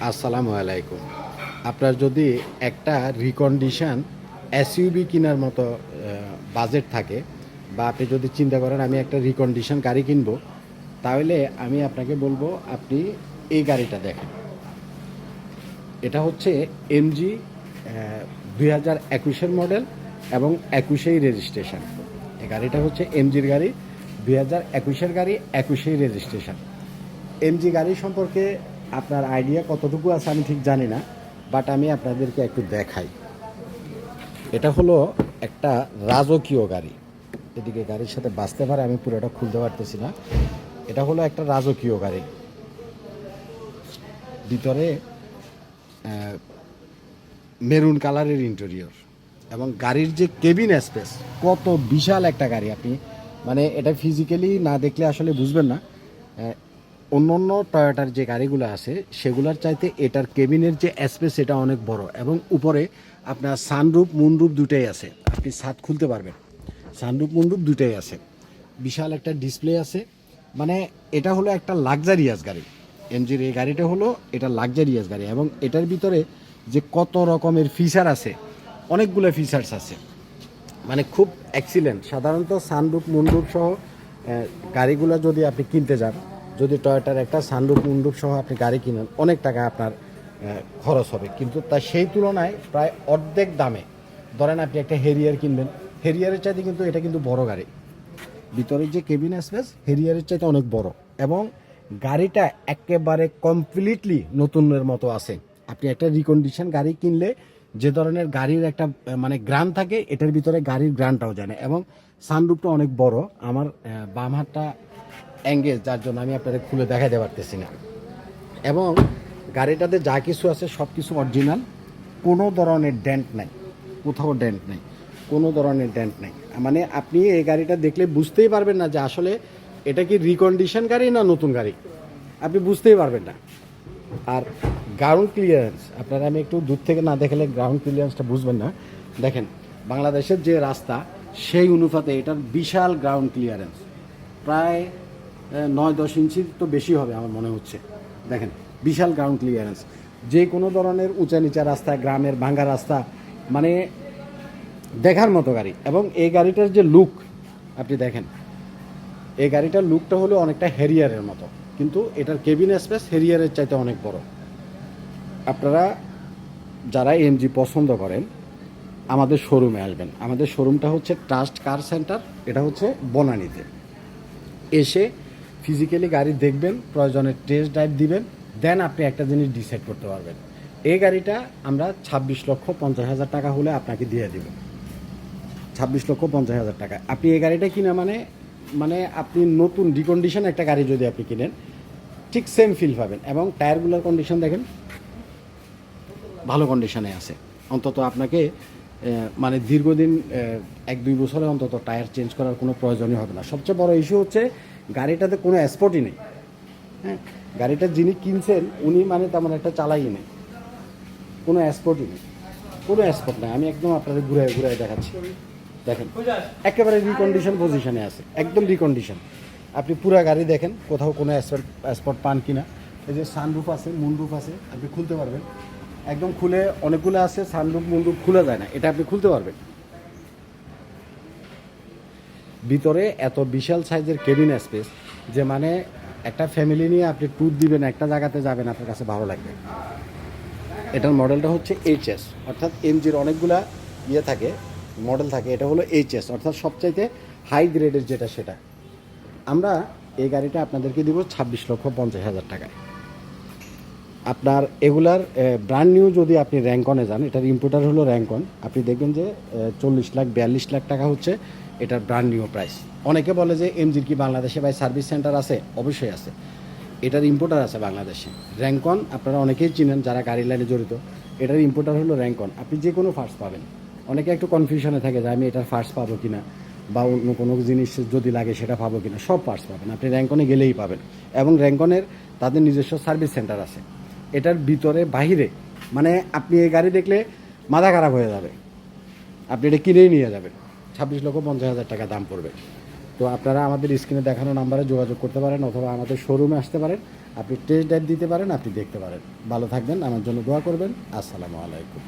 আসসালামু আলাইকুম। আপনার যদি একটা রিকন্ডিশন এসইউভি কেনার মতো বাজেট থাকে, বা আপনি যদি চিন্তা করেন আমি একটা রিকন্ডিশন গাড়ি কিনবো, তাহলে আমি আপনাকে বলবো আপনি এই গাড়িটা দেখেন। এটা হচ্ছে এমজি 2021-এর মডেল এবং 21-এই রেজিস্ট্রেশন। এই গাড়িটা হচ্ছে এমজির গাড়ি, 2021-এর গাড়ি, 21-এই রেজিস্ট্রেশন। এমজি গাড়ি সম্পর্কে আপনার আইডিয়া কতটুকু আছে আমি ঠিক জানি না, বাট আমি আপনাদেরকে একটু দেখাই। এটা হলো একটা রাজকীয় গাড়ি। এদিকে গাড়ির সাথে বাঁচতে পারে, আমি পুরোটা খুলতে পারতেছি না। এটা হলো একটা রাজকীয় গাড়ি। ভিতরে মেরুন কালারের ইন্টেরিয়র, এবং গাড়ির যে কেবিন স্পেস, কত বিশাল একটা গাড়ি! আপনি মানে এটা ফিজিক্যালি না দেখলে আসলে বুঝবেন না। অন্য অন্য টয়োটার যে গাড়িগুলো আছে সেগুলোর চাইতে এটার কেবিনের যে স্পেস এটা অনেক বড়, এবং উপরে আপনার সানরুফ মুনরুফ দুটাই আছে, আপনি ছাদ খুলতে পারবেন। সানরুফ মুনরুফ দুটাই আছে, বিশাল একটা ডিসপ্লে আছে। মানে এটা হলো একটা লাক্সারিয়াস গাড়ি। এমজির এই গাড়িটা হলো এটা লাক্সারিয়াস গাড়ি, এবং এটার ভিতরে যে কত রকমের ফিচার আছে, অনেকগুলো ফিচার্স আছে, মানে খুব এক্সিলেন্ট। সাধারণত সানরুফ মুনরুফ সহ গাড়িগুলো যদি আপনি কিনতে যান, যদি টয়োটার একটা সানরুফ মুনরুফ সহ আপনি গাড়ি কিনেন, অনেক টাকা আপনার খরচ হবে, কিন্তু তা সেই তুলনায় প্রায় অর্ধেক দামে ধরেন আপনি একটা হেরিয়ার কিনবেন। হেরিয়ারের চাইতে কিন্তু এটা কিন্তু বড় গাড়ি। ভিতরের যে কেবিন স্পেস হেরিয়ারের চাইতে অনেক বড়, এবং গাড়িটা একেবারে কমপ্লিটলি নতুনের মতো আছে। আপনি একটা রিকন্ডিশন গাড়ি কিনলে যে ধরনের গাড়ির একটা মানে গ্রান থাকে, এটার ভিতরে গাড়ির গ্রানটাও যায় না। এবং সানরুফটা অনেক বড়। আমার বাম হাতটা অ্যাঙ্গেজ, যার জন্য আমি আপনাদের খুলে দেখাতে পারতেছি না। এবং গাড়িটাতে যা কিছু আছে সব কিছু অরিজিনাল, কোনো ধরনের ডেন্ট নাই, কোথাও ডেন্ট নাই, কোনো ধরনের ডেন্ট নাই। মানে আপনি এই গাড়িটা দেখলে বুঝতেই পারবেন না যে আসলে এটা কি রিকন্ডিশন গাড়ি না নতুন গাড়ি, আপনি বুঝতেই পারবেন না। আর গ্রাউন্ড ক্লিয়ারেন্স, আপনারা আমি একটু দূর থেকে না দেখলে গ্রাউন্ড ক্লিয়ারেন্সটা বুঝবেন না। দেখেন বাংলাদেশের যে রাস্তা সেই অনুপাতে এটার বিশাল গ্রাউন্ড ক্লিয়ারেন্স, প্রায় 9-10 ইঞ্চির তো বেশি হবে আমার মনে হচ্ছে। দেখেন বিশাল গ্রাউন্ড ক্লিয়ারেন্স, যে কোনো ধরনের উঁচা নিচা রাস্তা, গ্রামের ভাঙ্গা রাস্তা, মানে দেখার মতো গাড়ি। এবং এই গাড়িটার যে লুক আপনি দেখেন, এই গাড়িটার লুকটা হলো অনেকটা হেরিয়ারের মতো, কিন্তু এটার কেবিন স্পেস হেরিয়ারের চাইতে অনেক বড়। আপনারা যারা এমজি পছন্দ করেন আমাদের শোরুমে আসবেন। আমাদের শোরুমটা হচ্ছে ট্রাস্ট কার সেন্টার, এটা হচ্ছে বনানীতে। এসে ফিজিক্যালি গাড়ি দেখবেন, প্রয়োজনে টেস্ট ড্রাইভ দিবেন, দেন আপনি একটা জিনিস ডিসাইড করতে পারবেন। এই গাড়িটা আমরা 26,50,000 টাকা হলে আপনাকে দিয়ে দিব। 26,50,000 টাকা আপনি এই গাড়িটা কিনা মানে মানে আপনি নতুন রিকন্ডিশন একটা গাড়ি যদি আপনি কিনেন, ঠিক সেম ফিল পাবেন। এবং টায়ারগুলোর কন্ডিশন দেখেন, ভালো কন্ডিশনে আছে। অন্তত আপনাকে মানে দীর্ঘদিন 1-2 বছরে অন্তত টায়ার চেঞ্জ করার কোনো প্রয়োজনই হবে না। সবচেয়ে বড় ইস্যু হচ্ছে গাড়িটাতে কোনো স্পটই নেই। হ্যাঁ, গাড়িটা যিনি কিনছেন উনি মানে তেমন একটা চালাই নেই, কোনো স্পটই নেই, কোনো স্পট নেই। আমি একদম আপনাদের ঘুরে ঘুরে দেখাচ্ছি। দেখেন একেবারে রিকন্ডিশন পজিশনে আছে, একদম রিকন্ডিশন। আপনি পুরা গাড়ি দেখেন, কোথাও কোনো স্পট পান কিনা। এই যে সানরুফ আছে, মুনরুফ আছে, আপনি খুলতে পারবেন। একদম খুলে, অনেকগুলো আছে সানরুফ মুনরুফ খোলা যায় না, এটা আপনি খুলতে পারবেন। ভিতরে এত বিশাল সাইজের কেবিন স্পেস যে মানে একটা ফ্যামিলি নিয়ে আপনি ট্যুর দিবেন, একটা জায়গাতে যাবেন, আপনার কাছে ভালো লাগবে। এটার মডেলটা হচ্ছে এইচএস, অর্থাৎ এমজির অনেকগুলা ইয়ে থাকে, মডেল থাকে, এটা হলো এইচএস, অর্থাৎ সবচাইতে হাই গ্রেডের যেটা সেটা। আমরা এই গাড়িটা আপনাদেরকে দিব 26,50,000 টাকায়। আপনার এগুলার ব্র্যান্ড নিউ যদি আপনি র্যাঙ্কনে যান, এটার ইম্পোর্টার হলো র্যাঙ্কন, আপনি দেখবেন যে 40 লাখ 42 লাখ টাকা হচ্ছে এটার ব্র্যান্ড নিউ প্রাইস। অনেকে বলে যে এমজির কি বাংলাদেশে ভাই সার্ভিস সেন্টার আছে? অবশ্যই আছে, এটার ইম্পোর্টার আছে বাংলাদেশে। র্যাঙ্কন আপনারা অনেকেই চিনেন যারা গাড়ি লাইনে জড়িত, এটার ইম্পোর্টার হলো র্যাঙ্কন। আপনি যে কোনো ফার্স পাবেন। অনেকে একটু কনফিউশনে থাকে যে আমি এটার ফার্স পাবো কিনা, বা অন্য কোনো জিনিস যদি লাগে সেটা পাবো কিনা। সব পার্টস পাবেন, আপনি র্যাঙ্কনে গেলেই পাবেন। এবং র্যাঙ্কনের তাদের নিজস্ব সার্ভিস সেন্টার আছে এটার ভিতরে বাহিরে। মানে আপনি এই গাড়ি দেখলে মাথা খারাপ হয়ে যাবে, আপনি এটা কিনেই নিয়ে যাবেন। 26,50,000 টাকা দাম পড়বে। তো আপনারা আমাদের স্ক্রিনে দেখানো নাম্বারে যোগাযোগ করতে পারেন অথবা আমাদের শোরুমে আসতে পারেন, আপনি টেস্ট ড্রাইভ দিতে পারেন, আপনি দেখতে পারেন। ভালো থাকবেন, আমার জন্য দোয়া করবেন। আসসালামু আলাইকুম।